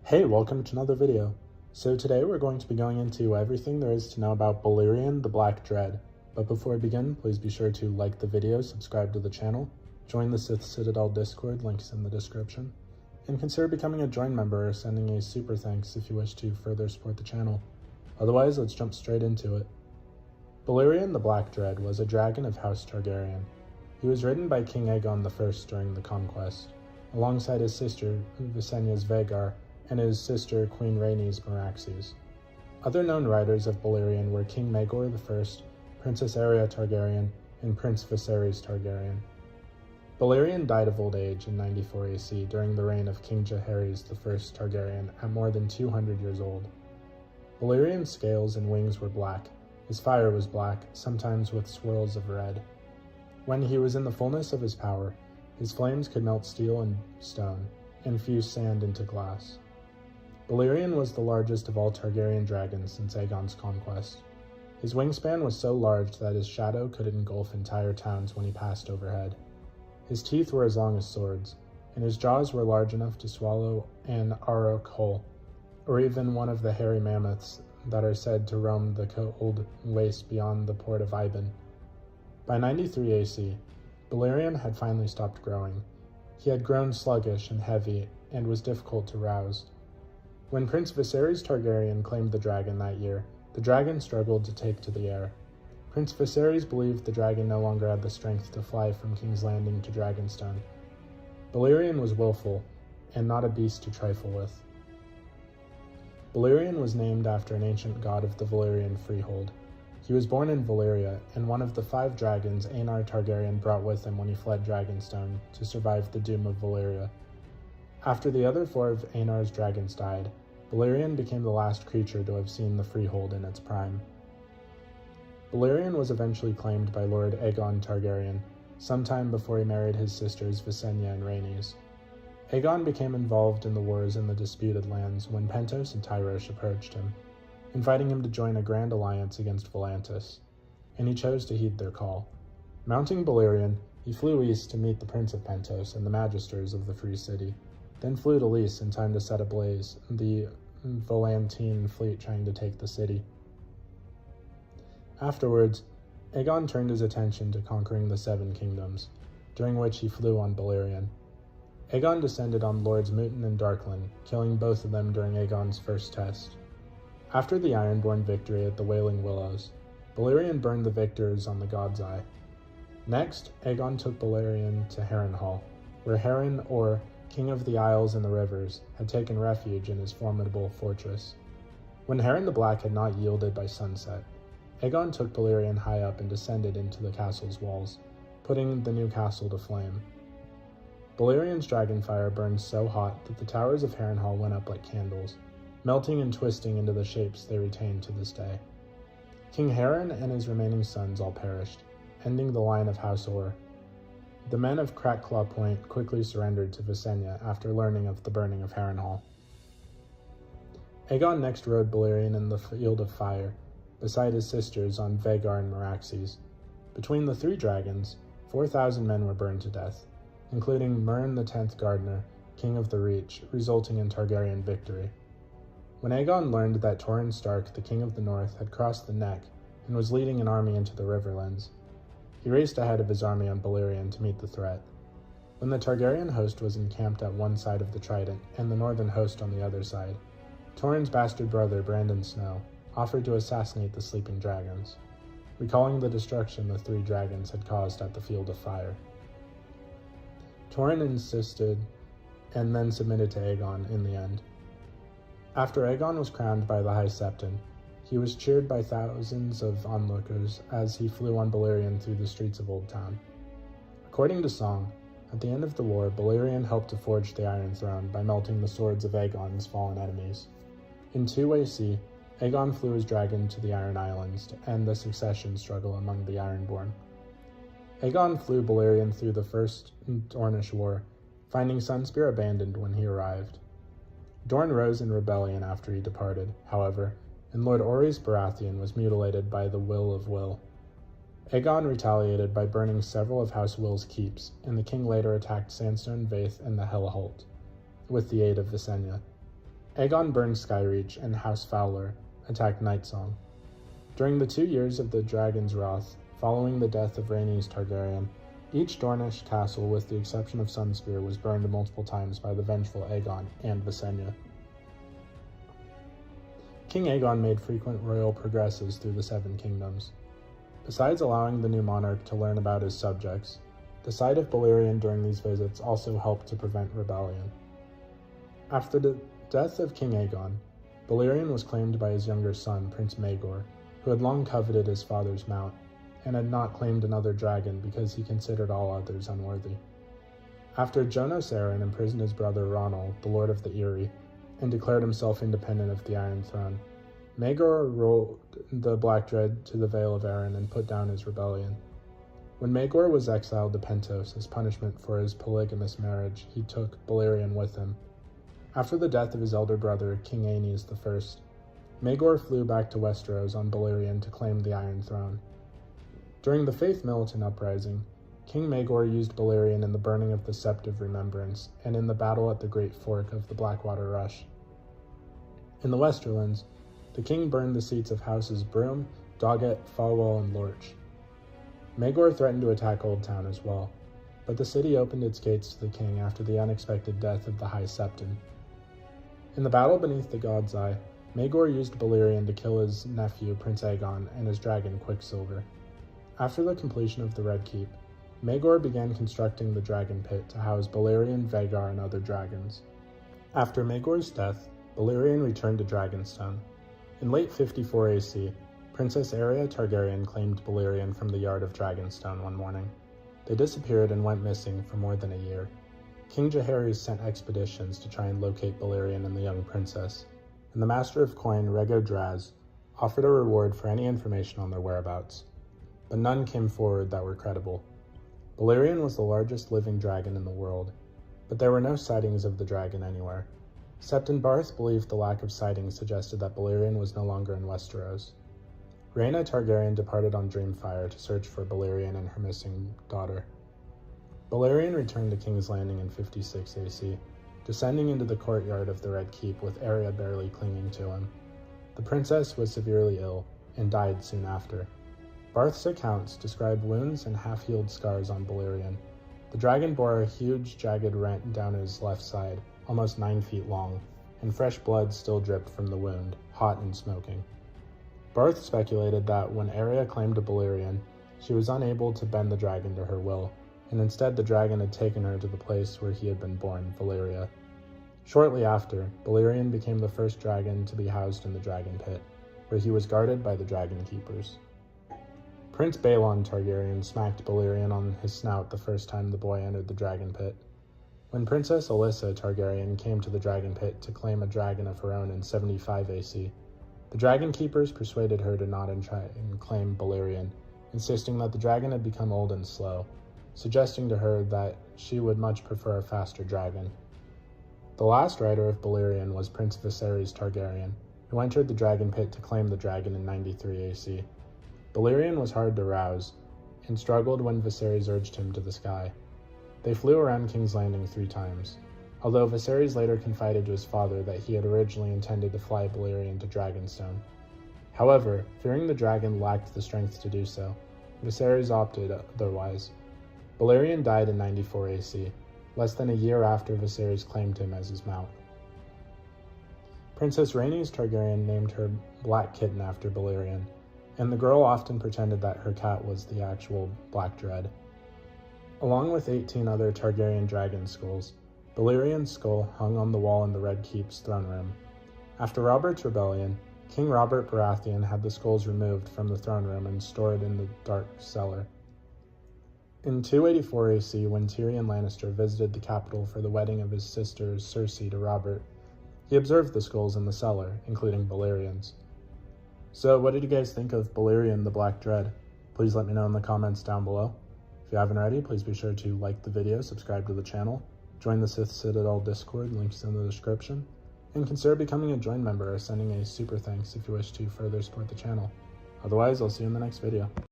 Hey, welcome to another video. So today we're going to be going into everything there is to know about BALERION the Black Dread. But before we begin, please be sure to like the video, subscribe to the channel, join the Sith Citadel Discord, links in the description, and consider becoming a join member or sending a super thanks if you wish to further support the channel. Otherwise, let's jump straight into it. BALERION the Black Dread was a dragon of House Targaryen. He was ridden by King Aegon I during the conquest, alongside his sister Visenya's Vhagar and his sister Queen Rhaenys Meraxes. Other known riders of BALERION were King Maegor I, Princess Arya Targaryen, and Prince Viserys Targaryen. BALERION died of old age in 94 AC during the reign of King Jaehaerys I Targaryen at more than 200 years old. BALERION's scales and wings were black. His fire was black, sometimes with swirls of red. When he was in the fullness of his power, his flames could melt steel and stone, and fuse sand into glass. BALERION was the largest of all Targaryen dragons since Aegon's conquest. His wingspan was so large that his shadow could engulf entire towns when he passed overhead. His teeth were as long as swords, and his jaws were large enough to swallow an Auroch whole, or even one of the hairy mammoths that are said to roam the cold waste beyond the port of Iben. By 93 AC, BALERION had finally stopped growing. He had grown sluggish and heavy, and was difficult to rouse. When Prince Viserys Targaryen claimed the dragon that year, the dragon struggled to take to the air. Prince Viserys believed the dragon no longer had the strength to fly from King's Landing to Dragonstone. BALERION was willful, and not a beast to trifle with. BALERION was named after an ancient god of the Valyrian freehold. He was born in Valyria, and one of the 5 dragons Aenar Targaryen brought with him when he fled Dragonstone to survive the doom of Valyria. After the other 4 of Aenar's dragons died, BALERION became the last creature to have seen the freehold in its prime. BALERION was eventually claimed by Lord Aegon Targaryen, sometime before he married his sisters Visenya and Rhaenys. Aegon became involved in the wars in the disputed lands when Pentos and Tyrosh approached him, inviting him to join a grand alliance against Volantis, and he chose to heed their call. Mounting BALERION, he flew east to meet the Prince of Pentos and the Magisters of the Free City, then flew to Lys in time to set ablaze the Volantine fleet trying to take the city. Afterwards, Aegon turned his attention to conquering the 7 kingdoms, during which he flew on BALERION. Aegon descended on Lords Mutin and Darklyn, killing both of them during Aegon's first test. After the Ironborn victory at the Wailing Willows, BALERION burned the victors on the God's Eye. Next, Aegon took BALERION to Harrenhal, where Harren, or King of the Isles and the Rivers, had taken refuge in his formidable fortress. When Harren the Black had not yielded by sunset, Aegon took BALERION high up and descended into the castle's walls, putting the new castle to flame. BALERION's dragonfire burned so hot that the towers of Harrenhal went up like candles, melting and twisting into the shapes they retain to this day. King Harren and his remaining sons all perished, ending the line of House Orr. The men of Crackclaw Point quickly surrendered to Visenya after learning of the burning of Harrenhal. Aegon next rode BALERION in the Field of Fire, beside his sisters on Vhagar and Meraxes. Between the 3 dragons, 4,000 men were burned to death, including Mern the 10th Gardener, King of the Reach, resulting in Targaryen victory. When Aegon learned that Torrhen Stark, the King of the North, had crossed the Neck and was leading an army into the Riverlands, he raced ahead of his army on BALERION to meet the threat. When the Targaryen host was encamped at one side of the Trident and the northern host on the other side, Torrhen's bastard brother, Brandon Snow, offered to assassinate the sleeping dragons, recalling the destruction the 3 dragons had caused at the Field of Fire. Torrhen insisted and then submitted to Aegon in the end. After Aegon was crowned by the High Septon, he was cheered by thousands of onlookers as he flew on BALERION through the streets of Old Town. According to song, at the end of the war, BALERION helped to forge the Iron Throne by melting the swords of Aegon's fallen enemies. In 2 AC, Aegon flew his dragon to the Iron Islands to end the succession struggle among the Ironborn. Aegon flew BALERION through the First Dornish War, finding Sunspear abandoned when he arrived. Dorne rose in rebellion after he departed, however, and Lord Orys Baratheon was mutilated by the will of Will. Aegon retaliated by burning several of House Will's keeps, and the king later attacked Sandstone Vaith and the Hellholt, with the aid of Visenya. Aegon burned Skyreach, and House Fowler attacked Nightsong. During the 2 years of the Dragon's Wrath, following the death of Rhaenys Targaryen, each Dornish castle, with the exception of Sunspear, was burned multiple times by the vengeful Aegon and Visenya. King Aegon made frequent royal progresses through the Seven Kingdoms. Besides allowing the new monarch to learn about his subjects, the sight of Balerion during these visits also helped to prevent rebellion. After the death of King Aegon, Balerion was claimed by his younger son, Prince Maegor, who had long coveted his father's mount, and had not claimed another dragon because he considered all others unworthy. After Jonas Arryn imprisoned his brother Ronald, the Lord of the Eyrie, and declared himself independent of the Iron Throne, Maegor rode the Black Dread to the Vale of Arryn and put down his rebellion. When Maegor was exiled to Pentos as punishment for his polygamous marriage, he took Balerion with him. After the death of his elder brother, King Aenys I, Maegor flew back to Westeros on Balerion to claim the Iron Throne. During the Faith Militant Uprising, King Maegor used Balerion in the burning of the Sept of Remembrance and in the battle at the Great Fork of the Blackwater Rush. In the Westerlands, the king burned the seats of houses Broom, Doggett, Falwell, and Lorch. Maegor threatened to attack Old Town as well, but the city opened its gates to the king after the unexpected death of the High Septon. In the battle beneath the God's Eye, Maegor used Balerion to kill his nephew Prince Aegon and his dragon Quicksilver. After the completion of the Red Keep, Maegor began constructing the Dragon Pit to house Balerion, Vhagar, and other dragons. After Maegor's death, Balerion returned to Dragonstone. In late 54 AC, Princess Arya Targaryen claimed Balerion from the yard of Dragonstone one morning. They disappeared and went missing for more than a year. King Jaehaerys sent expeditions to try and locate Balerion and the young princess, and the Master of Coin, Rhaego Draz, offered a reward for any information on their whereabouts. But none came forward that were credible. Balerion was the largest living dragon in the world, but there were no sightings of the dragon anywhere. Septon Barth believed the lack of sightings suggested that Balerion was no longer in Westeros. Rhaena Targaryen departed on Dreamfire to search for Balerion and her missing daughter. Balerion returned to King's Landing in 56 AC, descending into the courtyard of the Red Keep with Arya barely clinging to him. The princess was severely ill and died soon after. Barth's accounts describe wounds and half-healed scars on Balerion. The dragon bore a huge, jagged rent down his left side, almost 9 feet long, and fresh blood still dripped from the wound, hot and smoking. Barth speculated that when Arya claimed Balerion, she was unable to bend the dragon to her will, and instead the dragon had taken her to the place where he had been born, Valyria. Shortly after, Balerion became the first dragon to be housed in the Dragon Pit, where he was guarded by the Dragon Keepers. Prince Baelon Targaryen smacked Balerion on his snout the first time the boy entered the Dragon Pit. When Princess Alyssa Targaryen came to the Dragon Pit to claim a dragon of her own in 75 AC, the Dragon Keepers persuaded her to not try and claim Balerion, insisting that the dragon had become old and slow, suggesting to her that she would much prefer a faster dragon. The last rider of Balerion was Prince Viserys Targaryen, who entered the Dragon Pit to claim the dragon in 93 AC. Balerion was hard to rouse, and struggled when Viserys urged him to the sky. They flew around King's Landing 3 times, although Viserys later confided to his father that he had originally intended to fly Balerion to Dragonstone. However, fearing the dragon lacked the strength to do so, Viserys opted otherwise. Balerion died in 94 AC, less than a year after Viserys claimed him as his mount. Princess Rhaenys Targaryen named her Black Kitten after Balerion, and the girl often pretended that her cat was the actual Black Dread. Along with 18 other Targaryen dragon skulls, Balerion's skull hung on the wall in the Red Keep's throne room. After Robert's rebellion, King Robert Baratheon had the skulls removed from the throne room and stored in the dark cellar. In 284 AC, when Tyrion Lannister visited the capital for the wedding of his sister Cersei to Robert, he observed the skulls in the cellar, including Balerion's. So what did you guys think of Balerion the Black Dread? Please let me know in the comments down below. If you haven't already, please be sure to like the video, subscribe to the channel, join the Sith Citadel Discord, links in the description, and consider becoming a join member or sending a super thanks if you wish to further support the channel. Otherwise, I'll see you in the next video.